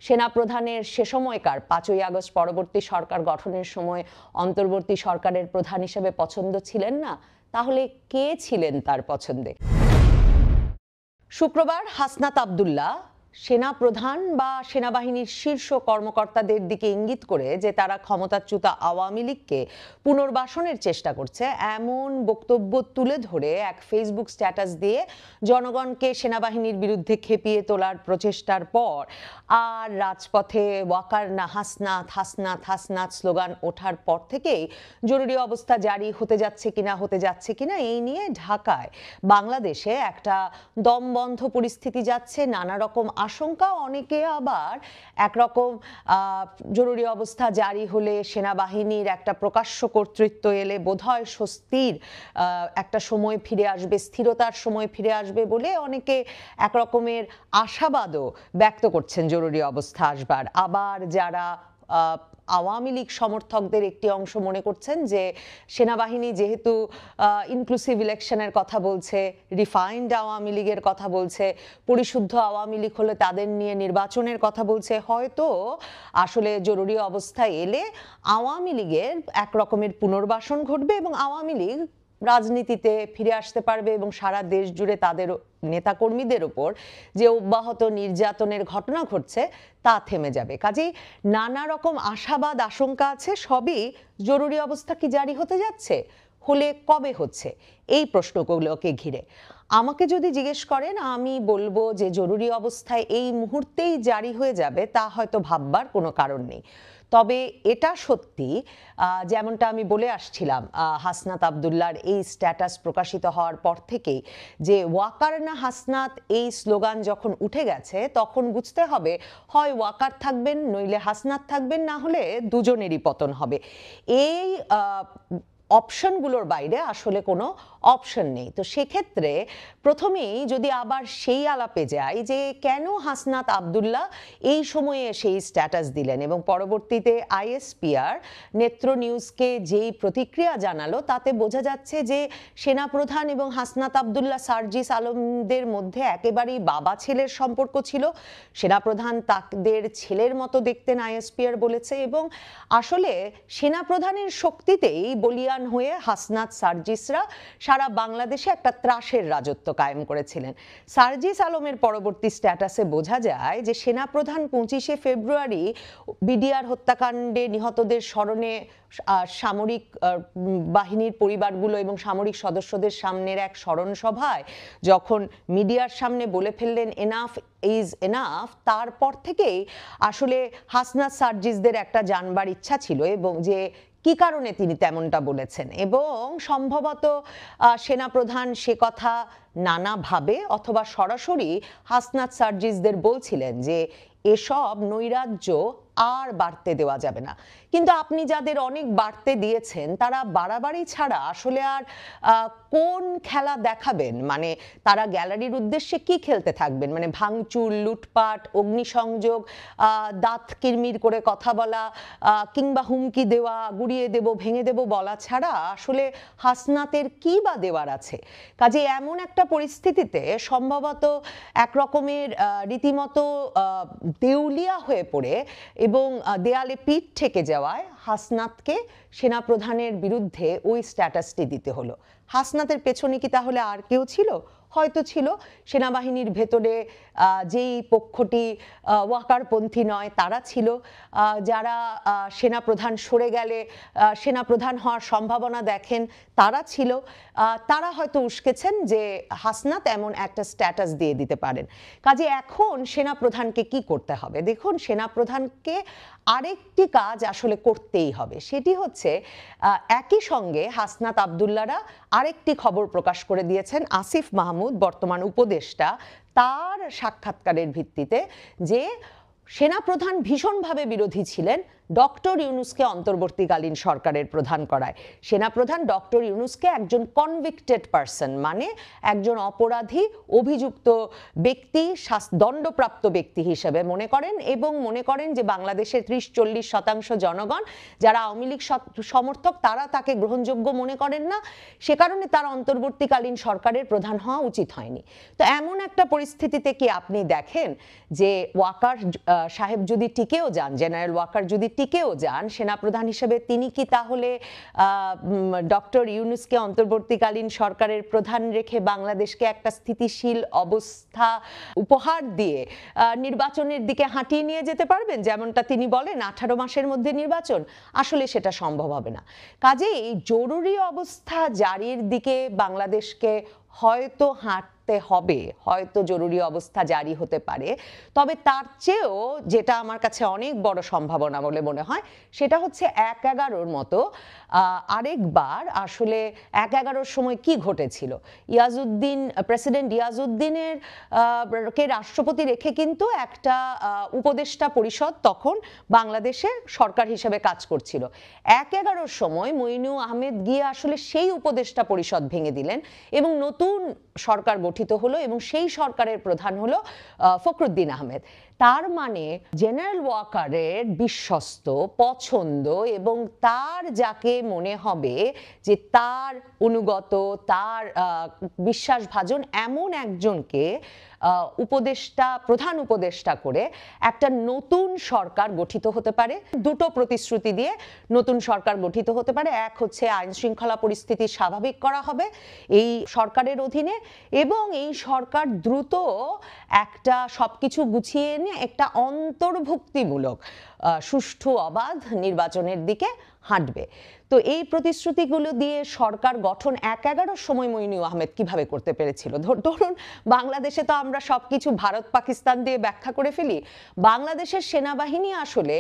সেনাপ্রধানের সে সময়কার 5ই আগস্ট পরবর্তী সরকার গঠনের সময় অন্তর্বর্তী সরকারের প্রধান হিসেবে পছন্দ ছিলেন না? তাহলে কে ছিলেন তার পছন্দে? শুক্রবার হাসনাত আব্দুল্লাহ সেনাপ্রধান বা সেনাবাহিনীর শীর্ষ কর্মকর্তাদের দিকে ইঙ্গিত করে যে তারা ক্ষমতাচ্যুত আওয়ামী লীগকে পুনর্বাসনের চেষ্টা করছে এমন বক্তব্য তুলে ধরে এক ফেসবুক স্ট্যাটাস দিয়ে জনগণকে সেনাবাহিনীর বিরুদ্ধে খেপিয়ে তোলার প্রচেষ্টার পর আর রাজপথে ওয়াকার না হাসনাত হাসনাত হাসনাত স্লোগান ওঠার পর থেকেই জরুরি অবস্থা জারি হতে যাচ্ছে কিনা এই নিয়ে ঢাকায় বাংলাদেশে একটা দমবন্ধ পরিস্থিতি যাচ্ছে। নানা রকম আশঙ্কা, অনেকে আবার একরকম জরুরি অবস্থা জারি হলে সেনাবাহিনীর একটা প্রকাশ্য কর্তৃত্ব এলে বোধহয় স্বস্তির একটা সময় ফিরে আসবে, স্থিরতার সময় ফিরে আসবে বলে অনেকে একরকমের আশাবাদও ব্যক্ত করছেন জরুরি অবস্থা আসবার। আবার যারা আওয়ামী লীগ সমর্থকদের একটি অংশ মনে করছেন যে সেনাবাহিনী যেহেতু ইনক্লুসিভ ইলেকশনের কথা বলছে, রিফাইন্ড আওয়ামী লীগের কথা বলছে, পরিশুদ্ধ আওয়ামী লীগ হলে তাদের নিয়ে নির্বাচনের কথা বলছে, হয়তো আসলে জরুরি অবস্থায় এলে আওয়ামী লীগের এক রকমের পুনর্বাসন ঘটবে এবং আওয়ামী লীগ রাজনীতিতে ফিরে আসতে পারবে এবং সারা দেশ জুড়ে তাদের নেতাকর্মীদের উপর যে অব্যাহত নির্যাতনের ঘটনা ঘটছে তা থেমে যাবে। কাজেই নানা রকম আশাবাদ আশঙ্কা আছে। সবই জরুরি অবস্থা কি জারি হতে যাচ্ছে, হলে কবে হচ্ছে, এই প্রশ্নগুলোকে ঘিরে আমাকে যদি জিজ্ঞেস করেন, আমি বলবো যে জরুরি অবস্থায় এই মুহূর্তেই জারি হয়ে যাবে তা হয়তো ভাববার কোনো কারণ নেই। তবে এটা সত্যি, যেমনটা আমি বলে আসছিলাম, হাসনাত আব্দুল্লাহর এই স্ট্যাটাস প্রকাশিত হওয়ার পর থেকেই যে ওয়াকার না হাসনাত এই স্লোগান যখন উঠে গেছে, তখন বুঝতে হবে হয় ওয়াকার থাকবেন নইলে হাসনাত থাকবেন, না হলে দুজনেরই পতন হবে। এই অপশনগুলোর বাইরে আসলে কোনো অপশন নেই। তো সেক্ষেত্রে প্রথমেই যদি আবার সেই আলাপে যাই যে কেন হাসনাত আব্দুল্লাহ এই সময়ে সেই স্ট্যাটাস দিলেন এবং পরবর্তীতে আইএসপিআর নেত্র নিউজকে যেই প্রতিক্রিয়া জানালো তাতে বোঝা যাচ্ছে যে সেনাপ্রধান এবং হাসনাত আব্দুল্লাহ সার্জিস আলমদের মধ্যে একেবারেই বাবা ছেলের সম্পর্ক ছিল। সেনাপ্রধান তাদের ছেলের মতো দেখতেন, আইএসপিআর বলেছে, এবং আসলে সেনাপ্রধানের শক্তিতেই বলিয়ান হয়ে হাসনাত সার্জিসরা সারা বাংলাদেশে একটা ত্রাসের রাজত্ব কায়েম করেছিলেন। সার্জিস আলমের পরবর্তী স্ট্যাটাসে বোঝা যায় যে সেনাপ্রধান 25শে ফেব্রুয়ারি বিডিআর হত্যাকাণ্ডে নিহতদের স্মরণে সামরিক বাহিনীর পরিবারগুলো এবং সামরিক সদস্যদের সামনের এক স্মরণ সভায় যখন মিডিয়ার সামনে বলে ফেললেন এনাফ ইজ এনাফ, তারপর থেকেই আসলে হাসনাত সার্জিসদের একটা জানবার ইচ্ছা ছিল এবং যে কি কারণে তিনি তেমনটা বলেছেন, এবং সম্ভবত সেনাপ্রধান সে কথা নানাভাবে অথবা সরাসরি হাসনাত সার্জিসদের বলছিলেন যে এসব নৈরাজ্য আর বাড়তে দেওয়া যাবে না। কিন্তু আপনি যাদের অনেক বাড়তে দিয়েছেন তারা বাড়াবাড়ি ছাড়া আসলে আর কোন খেলা দেখাবেন? মানে তারা গ্যালারির উদ্দেশ্যে কি খেলতে থাকবেন? মানে ভাঙচুর, লুটপাট, অগ্নিসংযোগ, দাঁত কিরমির করে কথা বলা, কিংবা হুমকি দেওয়া, গুড়িয়ে দেব, ভেঙে দেব বলা ছাড়া আসলে হাসনাতের কি বা দেওয়ার আছে? কাজে এমন একটা পরিস্থিতিতে সম্ভবত একরকমের রীতিমতো দেউলিয়া হয়ে পড়ে এবং দেয়ালে পিঠ ঠেকে যাওয়ায় হাসনাতকে সেনাপ্রধানের বিরুদ্ধে ওই স্ট্যাটাসটি দিতে হলো। হাসনাতের পেছনে কি তাহলে আর কেউ ছিল? হয়তো ছিল। সেনাবাহিনীর ভেতরে যেই পক্ষটি ওয়াকারপন্থী নয় তারা ছিল, যারা সেনাপ্রধান সরে গেলে সেনাপ্রধান হওয়ার সম্ভাবনা দেখেন তারা ছিল, তারা হয়তো উস্কেছেন যে হাসনাত এমন একটা স্ট্যাটাস দিয়ে দিতে পারেন। কাজে এখন সেনাপ্রধানকে কি করতে হবে? দেখুন, সেনাপ্রধানকে আরেকটি কাজ আসলে করতেই হবে, সেটি হচ্ছে একই সঙ্গে হাসনাত আব্দুল্লাহরা আরেকটি খবর প্রকাশ করে দিয়েছেন, আসিফ মাহমুদ বর্তমান উপদেষ্টা তার সাক্ষাৎকারের ভিত্তিতে, যে সেনাপ্রধান ভীষণভাবে বিরোধী ছিলেন ডক্টর ইউনূসকে অন্তর্বর্তীকালীন সরকারের প্রধান করায়। সেনাপ্রধান ডক্টর ইউনূসকে একজন কনভিক্টেড পারসন, মানে একজন অপরাধী অভিযুক্ত ব্যক্তি, দণ্ডপ্রাপ্ত ব্যক্তি হিসেবে মনে করেন, এবং মনে করেন যে বাংলাদেশের 30-40% জনগণ যারা আওয়ামী লীগ সমর্থক তারা তাকে গ্রহণযোগ্য মনে করেন না, সে কারণে তার অন্তর্বর্তীকালীন সরকারের প্রধান হওয়া উচিত হয়নি। তো এমন একটা পরিস্থিতিতে কি আপনি দেখেন যে ওয়াকার সাহেব যদি টিকেও যান, জেনারেল ওয়াকার যদি টিকেও যান সেনাপ্রধান হিসেবে, তিনি কি তাহলে ডক্টর ইউনূসকে অন্তর্বর্তীকালীন সরকারের প্রধান রেখে বাংলাদেশকে একটা স্থিতিশীল অবস্থা উপহার দিয়ে নির্বাচনের দিকে হাঁটিয়ে নিয়ে যেতে পারবেন? যেমনটা তিনি বলেন 18 মাসের মধ্যে নির্বাচন, আসলে সেটা সম্ভব হবে না। কাজেই জরুরি অবস্থা জারির দিকে বাংলাদেশকে হয়তো হাঁটতে হবে, হয়তো জরুরি অবস্থা জারি হতে পারে। তবে তার চেয়েও যেটা আমার কাছে অনেক বড় সম্ভাবনা বলে মনে হয় সেটা হচ্ছে 1/11 মতো আরেকবার। আসলে 1/11 সময় কি ঘটেছিল, প্রেসিডেন্ট ইয়াজউদ্দিনের কে রাষ্ট্রপতি রেখে কিন্তু একটা উপদেষ্টা পরিষদ তখন বাংলাদেশে সরকার হিসেবে কাজ করছিল। 1/11 সময় মইনু আহমেদ গিয়ে আসলে সেই উপদেষ্টা পরিষদ ভেঙে দিলেন এবং নতুন সরকার গঠিত হলো এবং সেই সরকারের প্রধান হলো ফখরুদ্দিন আহমেদ। তার মানে জেনারেল ওয়াকারের বিশ্বস্ত, পছন্দ এবং তার যাকে মনে হবে যে তার অনুগত, তার বিশ্বাসভাজন এমন একজনকে প্রধান উপদেষ্টা করে একটা নতুন সরকার গঠিত হতে পারে। দুটো প্রতিশ্রুতি দিয়ে নতুন সরকার গঠিত হতে পারে। এক হচ্ছে আইন শৃঙ্খলা পরিস্থিতি স্বাভাবিক করা হবে এই সরকারের অধীনে, এবং এই সরকার দ্রুত একটা সবকিছু গুছিয়ে এনে একটা অন্তর্ভুক্তিমূলক সুষ্ঠু অবাধ নির্বাচনের দিকে হাঁটবে। তো এই প্রতিশ্রুতিগুলো দিয়ে সরকার গঠন 1/11 সময় মইনু আহমেদ কিভাবে করতে পেরেছিল? ধরুন বাংলাদেশে তো আমরা সবকিছু ভারত পাকিস্তান দিয়ে ব্যাখ্যা করে ফেলি। বাংলাদেশের সেনাবাহিনী আসলে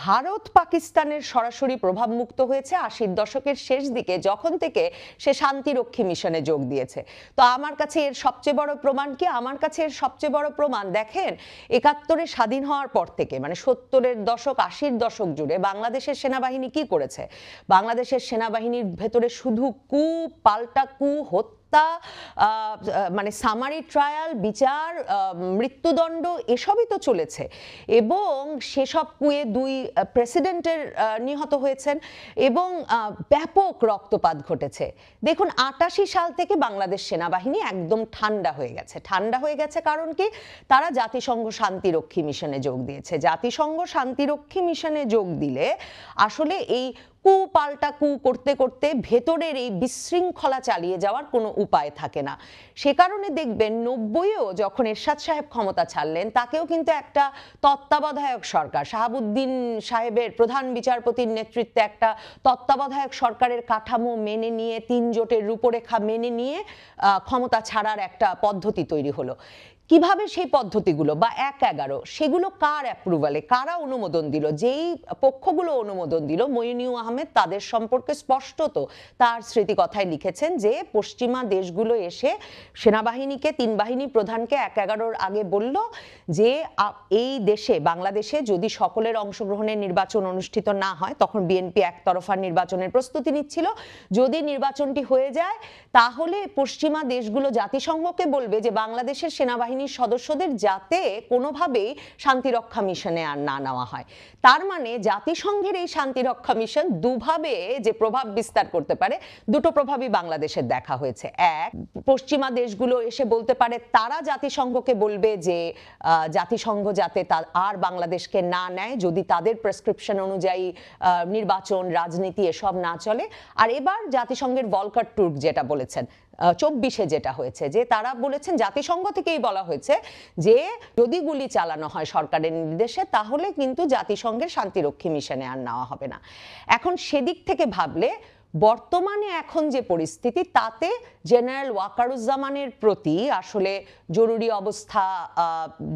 ভারত পাকিস্তানের সরাসরি প্রভাব মুক্ত হয়েছে 80-র দশকের শেষ দিকে, যখন থেকে সে শান্তিরক্ষী মিশনে যোগ দিয়েছে। তো আমার কাছে এর সবচেয়ে বড় প্রমাণ কি? আমার কাছে এর সবচেয়ে বড় প্রমাণ দেখেন 71-এ স্বাধীন হওয়ার পর থেকে, মানে 70-এর দশক 80-র দশক জুড়ে বাংলাদেশের সেনাবাহিনী কি করেছে? বাংলাদেশের সেনাবাহিনীর ভেতরে শুধু কু, পাল্টা কু, হত্যা, মানে সামারি ট্রায়াল, বিচার, মৃত্যুদণ্ড এসবই তো চলেছে। এবং সেসব কুয়ে 2 প্রেসিডেন্টের নিহত হয়েছেন এবং ব্যাপক রক্তপাত ঘটেছে। দেখুন 88 সাল থেকে বাংলাদেশ সেনাবাহিনী একদম ঠান্ডা হয়ে গেছে। ঠান্ডা হয়ে গেছে কারণ কি? তারা জাতিসংঘ শান্তিরক্ষী মিশনে যোগ দিয়েছে। জাতিসংঘ শান্তিরক্ষী মিশনে যোগ দিলে আসলে এই কু পাল্টা কু করতে করতে ভেতরের এই বিশৃঙ্খলা চালিয়ে যাওয়ার কোনো উপায় থাকে না। সে কারণে দেখবেন 90-এও যখন এরশাদ সাহেব ক্ষমতা ছাড়লেন, তাকেও কিন্তু একটা তত্ত্বাবধায়ক সরকার, শাহাবুদ্দিন সাহেবের প্রধান বিচারপতির নেতৃত্বে একটা তত্ত্বাবধায়ক সরকারের কাঠামো মেনে নিয়ে, 3 জোটের রূপরেখা মেনে নিয়ে ক্ষমতা ছাড়ার একটা পদ্ধতি তৈরি হলো। কিভাবে সেই পদ্ধতিগুলো বা 1/11 সেগুলো কার অ্যাপ্রুভালে, কারা অনুমোদন দিল? যেই পক্ষগুলো অনুমোদন দিল মইনু আহমেদ তাদের সম্পর্কে স্পষ্টত তার স্মৃতিকথায় লিখেছেন যে পশ্চিমা দেশগুলো এসে সেনাবাহিনীকে, 3 বাহিনী প্রধানকে 1/11-র আগে বলল যে এই দেশে বাংলাদেশে যদি সকলের অংশগ্রহণের নির্বাচন অনুষ্ঠিত না হয়, তখন বিএনপি একতরফা নির্বাচনের প্রস্তুতি নিচ্ছিল, যদি নির্বাচনটি হয়ে যায় তাহলে পশ্চিমা দেশগুলো জাতিসংঘকে বলবে যে বাংলাদেশের সেনাবাহিনী সদস্যদের যাতে কোনোভাবেই শান্তিরক্ষা মিশনে আর না নেওয়া হয়। তার মানে জাতিসংঘের এই শান্তিরক্ষা মিশন দুভাবে যে প্রভাব বিস্তার করতে পারে, দুটো প্রভাবই বাংলাদেশের দেখা হয়েছে। এক, পশ্চিমা দেশগুলো এসে বলতে পারে, তারা জাতিসংঘকে বলবে যে জাতিসংঘ যাতে আর বাংলাদেশকে না নেয় যদি তাদের প্রেসক্রিপশন অনুযায়ী নির্বাচন, রাজনীতি এসব না চলে। আর এবার জাতিসংঘের ভলকার টুর্ক যেটা বলেছেন 24-এ যেটা হয়েছে, যে তারা বলেছেন, জাতিসংঘ থেকেই বলা হয়েছে যে যদি গুলি চালানো হয় সরকারের নির্দেশে তাহলে কিন্তু জাতিসংঘের শান্তিরক্ষী মিশনে আর নেওয়া হবে না। এখন সেদিক থেকে ভাবলে বর্তমানে এখন যে পরিস্থিতি, তাতে জেনারেল ওয়াকারুজ্জামানের প্রতি আসলে জরুরি অবস্থা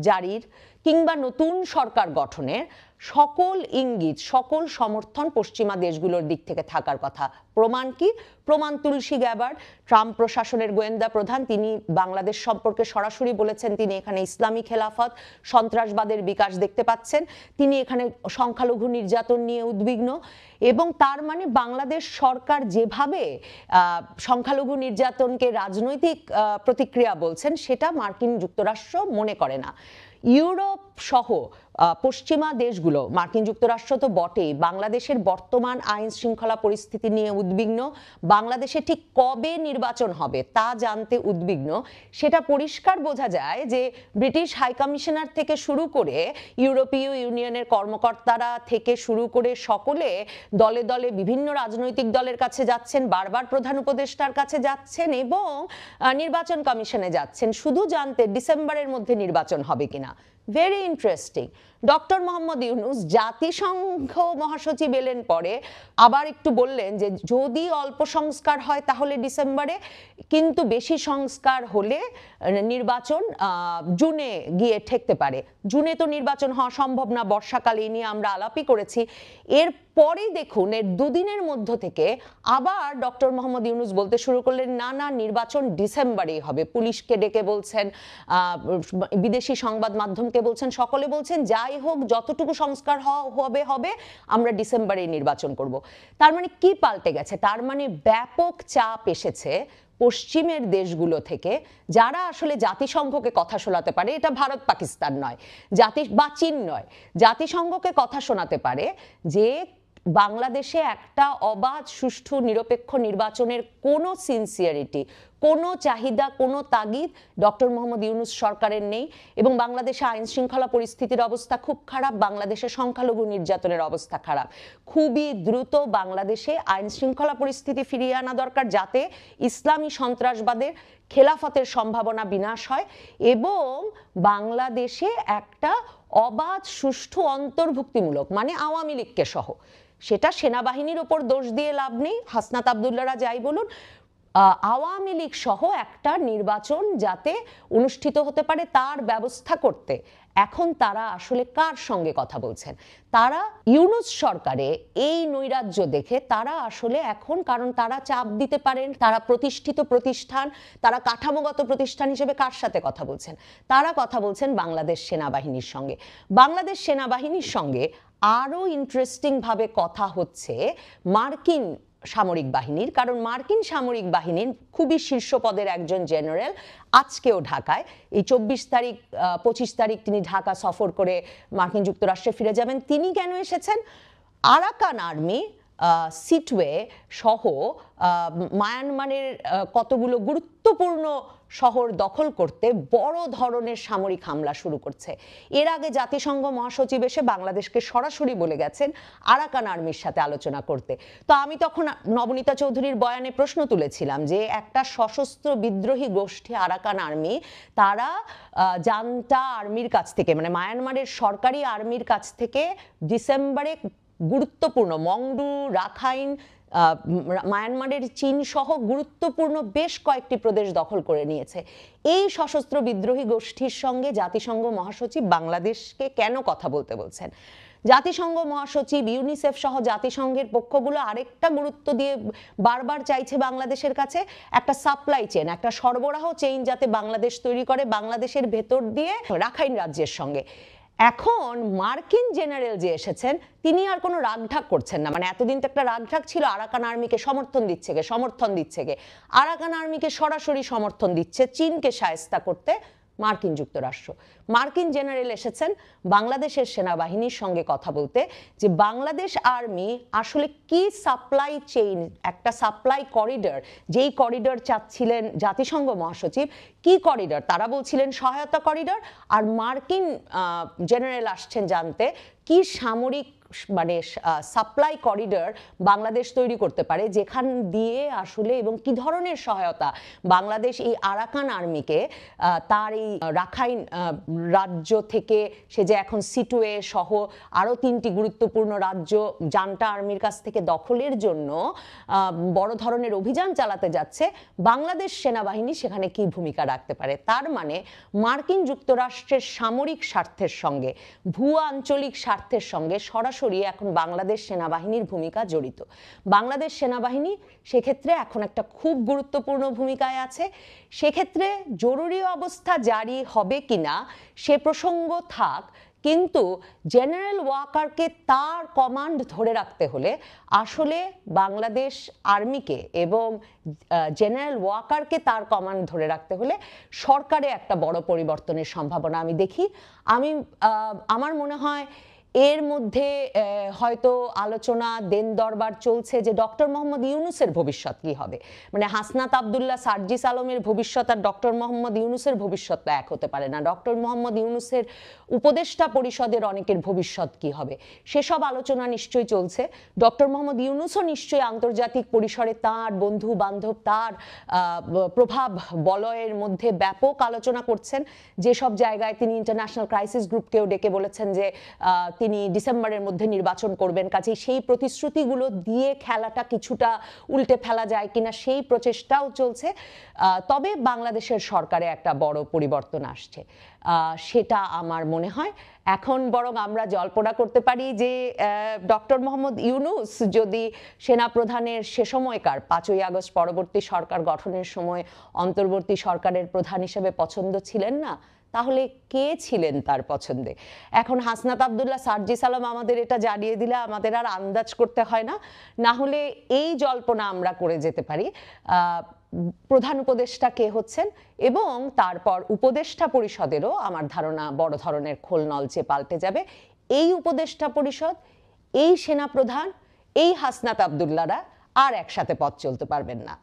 জারির কিংবা নতুন সরকার গঠনের সকল ইঙ্গিত, সকল সমর্থন পশ্চিমা দেশগুলোর দিক থেকে থাকার কথা। প্রমাণ কি? প্রমাণ তুলসী গ্যাবার্ড, ট্রাম্প প্রশাসনের গোয়েন্দা প্রধান, তিনি বাংলাদেশ সম্পর্কে সরাসরি বলেছেন তিনি এখানে ইসলামী খেলাফত, সন্ত্রাসবাদের বিকাশ দেখতে পাচ্ছেন, তিনি এখানে সংখ্যালঘু নির্যাতন নিয়ে উদ্বিগ্ন। এবং তার মানে বাংলাদেশ সরকার যেভাবে সংখ্যালঘু নির্যাতনকে রাজনৈতিক প্রতিক্রিয়া বলছেন, সেটা মার্কিন যুক্তরাষ্ট্র মনে করে না। ইউরোপ সহ পশ্চিমা দেশগুলো, মার্কিন যুক্তরাষ্ট্র তো বটেই, বাংলাদেশের বর্তমান আইন শৃঙ্খলা পরিস্থিতি নিয়ে উদ্বিগ্ন, বাংলাদেশে ঠিক কবে নির্বাচন হবে তা জানতে উদ্বিগ্ন। সেটা পরিষ্কার বোঝা যায় যে ব্রিটিশ হাইকমিশনার থেকে শুরু করে ইউরোপীয় ইউনিয়নের কর্মকর্তারা থেকে শুরু করে সকলে দলে দলে বিভিন্ন রাজনৈতিক দলের কাছে যাচ্ছেন, বারবার প্রধান উপদেষ্টার কাছে যাচ্ছেন এবং নির্বাচন কমিশনে যাচ্ছেন শুধু জানতে ডিসেম্বরের মধ্যে নির্বাচন হবে কিনা। Very interesting. Doctor Mohammad Yunus জাতিসংঘ মহাসচিব এলেন পরে, আবার একটু বললেন যে যদি অল্প সংস্কার হয় তাহলে ডিসেম্বরে, কিন্তু বেশি সংস্কার হলে নির্বাচন জুনে গিয়ে ঠেকতে পারে। জুনে তো নির্বাচন হওয়া সম্ভব না, বর্ষাকালে নিয়ে আমরা আলাপই করেছি। এরপরেই দেখুন এর দুদিনের মধ্য থেকে আবার ডক্টর মোহাম্মদ ইউনূস বলতে শুরু করলেন না না নির্বাচন ডিসেম্বরেই হবে। পুলিশকে ডেকে বলছেন, বিদেশি সংবাদ মাধ্যমকে বলছেন, সকলে বলছেন যাই হোক যতটুকু সংস্কার হবে হবে, আমরা ডিসেম্বরেই নির্বাচন করব। তার মানে কি পাল্টে গেছে? তার মানে ব্যাপক চাপ এসেছে পশ্চিমের দেশগুলো থেকে, যারা আসলে জাতিসংঘকে কথা শোনাতে পারে, এটা ভারত পাকিস্তান নয়, বা চীন নয়, জাতিসংঘকে কথা শোনাতে পারে যে বাংলাদেশে একটা অবাধ সুষ্ঠু নিরপেক্ষ নির্বাচনের কোনো সিনসিয়ারিটি, কোনো চাহিদা, কোনো তাগিদ ডক্টর মোহাম্মদ ইউনূস সরকারের নেই। এবং বাংলাদেশে আইন শৃঙ্খলা পরিস্থিতির অবস্থা খুব খারাপ, বাংলাদেশে সংখ্যালঘু নির্যাতনের অবস্থা খারাপ। খুবই দ্রুত বাংলাদেশে আইন শৃঙ্খলা পরিস্থিতি ফিরিয়ে আনা দরকার, যাতে ইসলামী সন্ত্রাসবাদের খেলাফতের সম্ভাবনা বিনাশ হয় এবং বাংলাদেশে একটা অবাধ সুষ্ঠু অন্তর্ভুক্তিমূলক, মানে আওয়ামী লীগকে সহ, সেটা সেনাবাহিনীর ওপর দোষ দিয়ে লাভ নেই, হাসনাত আবদুল্লাহরা যাই বলুন, আওয়ামী লীগ সহ একটা নির্বাচন যাতে অনুষ্ঠিত হতে পারে তার ব্যবস্থা করতে এখন তারা আসলে কার সঙ্গে কথা বলছেন? তারা ইউনূস সরকারে এই নৈরাজ্য দেখে তারা আসলে এখন, কারণ তারা চাপ দিতে পারেন, তারা প্রতিষ্ঠিত প্রতিষ্ঠান, তারা কাঠামোগত প্রতিষ্ঠান হিসেবে কার সাথে কথা বলছেন? তারা কথা বলছেন বাংলাদেশ সেনাবাহিনীর সঙ্গে। বাংলাদেশ সেনাবাহিনীর সঙ্গে আরো ইন্টারেস্টিং ভাবে কথা হচ্ছে মার্কিন সামরিক বাহিনীর, কারণ মার্কিন সামরিক বাহিনীর খুবই শীর্ষ পদের একজন জেনারেল আজকেও ঢাকায়, এই 24 তারিখ 25 তারিখ তিনি ঢাকা সফর করে মার্কিন যুক্তরাষ্ট্রে ফিরে যাবেন। তিনি কেন এসেছেন? আরাকান আর্মি সিটওয়ে সহ মায়ানমারের কতগুলো গুরুত্বপূর্ণ শহর দখল করতে বড় ধরনের সামরিক হামলা শুরু করছে। এর আগে জাতিসংঘ মহাসচিব এসে বাংলাদেশকে সরাসরি বলে গেছেন আরাকান আর্মির সাথে আলোচনা করতে। তো আমি তখন নবনীতা চৌধুরীর বয়ানে প্রশ্ন তুলেছিলাম যে একটা সশস্ত্র বিদ্রোহী গোষ্ঠী আরাকান আর্মি, তারা জান্তা আর্মির কাছ থেকে, মানে মায়ানমারের সরকারি আর্মির কাছ থেকে ডিসেম্বরে গুরুত্বপূর্ণ মংডু, রাখাইন, মায়ানমারের চীন সহ গুরুত্বপূর্ণ বেশ কয়েকটি প্রদেশ দখল করে নিয়েছে। এই সশস্ত্র বিদ্রোহী গোষ্ঠীর সঙ্গে জাতিসংঘ মহাসচিব বাংলাদেশকে কেন কথা বলতে বলছেন? জাতিসংঘ মহাসচিব, ইউনিসেফ সহ জাতিসংঘের পক্ষগুলো আরেকটা গুরুত্ব দিয়ে বারবার চাইছে বাংলাদেশের কাছে একটা সাপ্লাই চেইন, একটা সরবরাহ চেইন যাতে বাংলাদেশ তৈরি করে বাংলাদেশের ভেতর দিয়ে রাখাইন রাজ্যের সঙ্গে। এখন মার্কিন জেনারেল যে এসেছেন তিনি আর কোনো রাগঢাক করছেন না, মানে এতদিন তো একটা রাগঢাক ছিল আরাকান আর্মিকে সমর্থন দিচ্ছে গে, আরাকান আর্মিকে সরাসরি সমর্থন দিচ্ছে চীনকে শায়েস্তা করতে মার্কিন যুক্তরাষ্ট্র। মার্কিন জেনারেল এসেছেন বাংলাদেশের সেনাবাহিনীর সঙ্গে কথা বলতে যে বাংলাদেশ আর্মি আসলে কি সাপ্লাই চেইন, একটা সাপ্লাই করিডর, যেই করিডর চাচ্ছিলেন জাতিসংঘ মহাসচিব, কি করিডর? তারা বলছিলেন সহায়তা করিডর, আর মার্কিন জেনারেল আসছেন জানতে কি সামরিক মানে সাপ্লাই করিডর বাংলাদেশ তৈরি করতে পারে, যেখান দিয়ে আসলে এবং কি ধরনের সহায়তা বাংলাদেশ এই আরাকান আর্মিকে তার এই রাখাইন রাজ্য থেকে, সে যে এখন সিটওয়ে সহ আরো 3টি গুরুত্বপূর্ণ রাজ্য জান্তা আর্মির কাছ থেকে দখলের জন্য বড় ধরনের অভিযান চালাতে যাচ্ছে, বাংলাদেশ সেনাবাহিনী সেখানে কি ভূমিকা রাখতে পারে? তার মানে মার্কিন যুক্তরাষ্ট্রের সামরিক স্বার্থের সঙ্গে ভূ আঞ্চলিক স্বার্থ স্বার্থের সঙ্গে সরাসরি এখন বাংলাদেশ সেনাবাহিনীর ভূমিকা জড়িত। বাংলাদেশ সেনাবাহিনী সেক্ষেত্রে এখন একটা খুব গুরুত্বপূর্ণ ভূমিকায় আছে। সেক্ষেত্রে জরুরি অবস্থা জারি হবে কিনা সে প্রসঙ্গ থাক, কিন্তু জেনারেল ওয়াকারকে তার কমান্ড ধরে রাখতে হলে আসলে বাংলাদেশ আর্মিকে এবং জেনারেল ওয়াকারকে তার কমান্ড ধরে রাখতে হলে সরকারে একটা বড় পরিবর্তনের সম্ভাবনা আমি দেখি। আমার মনে হয় এর মধ্যে হয়তো আলোচনা দেন দরবার চলছে যে ডক্টর মোহাম্মদ ইউনূসের ভবিষ্যৎ কি হবে। মানে হাসনাত আবদুল্লাহ, সার্জিস আলমের ভবিষ্যৎ আর ডক্টর মোহাম্মদ ইউনূসের ভবিষ্যৎ এক হতে পারে না। ডক্টর মোহাম্মদ ইউনূসের উপদেষ্টা পরিষদের অনেকের ভবিষ্যৎ কি হবে সেসব আলোচনা নিশ্চয়ই চলছে। ডক্টর মোহাম্মদ ইউনূসও নিশ্চয়ই আন্তর্জাতিক পরিসরে তার বন্ধু বান্ধব, তার প্রভাব বলয়ের মধ্যে ব্যাপক আলোচনা করছেন। যেসব জায়গায় তিনি ইন্টারন্যাশনাল ক্রাইসিস গ্রুপকেও ডেকে বলেছেন যে তিনি ডিসেম্বরের মধ্যে নির্বাচন করবেন, কাজেই সেই প্রতিশ্রুতিগুলো দিয়ে খেলাটা কিছুটা উল্টে ফেলা যায় কিনা সেই প্রচেষ্টাও চলছে। তবে বাংলাদেশের সরকারে একটা বড় পরিবর্তন আসছে, সেটা আমার মনে হয়। এখন বরং আমরা জল্পনা করতে পারি যে ডক্টর মোহাম্মদ ইউনূস যদি সেনাপ্রধানের সে সময়কার 5ই আগস্ট পরবর্তী সরকার গঠনের সময় অন্তর্বর্তী সরকারের প্রধান হিসেবে পছন্দ ছিলেন না, তাহলে কে ছিলেন তার পছন্দে? এখন হাসনাত আবদুল্লাহ, সার্জিস আলম আমাদের এটা জানিয়ে দিলে আমাদের আর আন্দাজ করতে হয় না। না হলে এই জল্পনা আমরা করে যেতে পারি প্রধান উপদেষ্টা কে হচ্ছেন, এবং তারপর উপদেষ্টা পরিষদেরও আমার ধারণা বড় ধরনের খোলনলচে পাল্টে যাবে। এই উপদেষ্টা পরিষদ, এই সেনাপ্রধান, এই হাসনাত আবদুল্লাহরা আর একসাথে পথ চলতে পারবেন না।